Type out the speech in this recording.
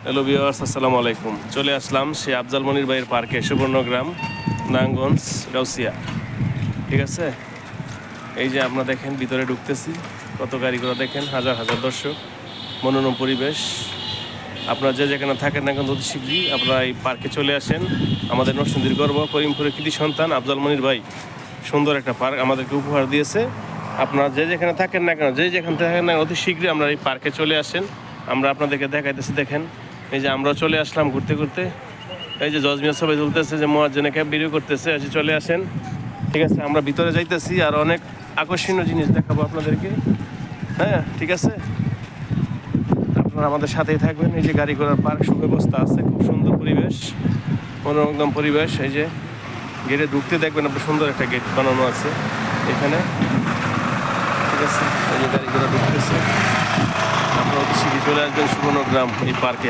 Hello viewers, আসসালামু আলাইকুম। চলে আসলাম সেই আফজাল মনির ভাইয়ের পার্কে, সুবর্ণগ্রাম, নারায়ণগঞ্জ, গাউসিয়া। ঠিক আছে, এই যে আপনারা দেখেন ভিতরে ঢুকতেছি, কত গাড়িগুলো দেখেন, হাজার হাজার দর্শক, মনোরম পরিবেশ। আপনারা যে যেখানে থাকেন না কেন অতি শীঘ্রই আপনারা এই পার্কে চলে আসেন। আমাদের নরসিংদীর গর্ব, করিমপুরের কৃতি সন্তান আফজাল মনির ভাই সুন্দর একটা পার্ক আমাদেরকে উপহার দিয়েছে। আপনারা যে যেখানে থাকেন না কেন, যে যেখানে থাকেন না কেন, অতি শীঘ্রই আমরা এই পার্কে চলে আসেন। আমরা আপনাদেরকে দেখাইতেছি, দেখেন এই যে আমরাও চলে আসলাম ঘুরতে ঘুরতে। এই যে জজমিয়া সবাই তুলতেছে, যে মোয়াজ্জেনে ক্যাব ভিডিও করতেছে, এসে চলে আসেন। ঠিক আছে, আমরা ভিতরে যাইতেছি, আর অনেক আকর্ষণীয় জিনিস দেখাবো আপনাদেরকে। হ্যাঁ, ঠিক আছে, আপনারা আমাদের সাথেই থাকবেন। এই যে গাড়ি ঘোড়ার পার্ক সুব্যবস্থা আছে, খুব সুন্দর পরিবেশ, মনোরম পরিবেশ। এই যে গেটে ঢুকতে দেখবেন আপনি, সুন্দর একটা গেট বানানো আছে এখানে। ঠিক আছে, এই যে গাড়ি ঘোড়া ঢুকতেছে। আপনারা অতি শীঘ্রই চলে আসবেন সুবর্ণগ্রাম এই পার্কে।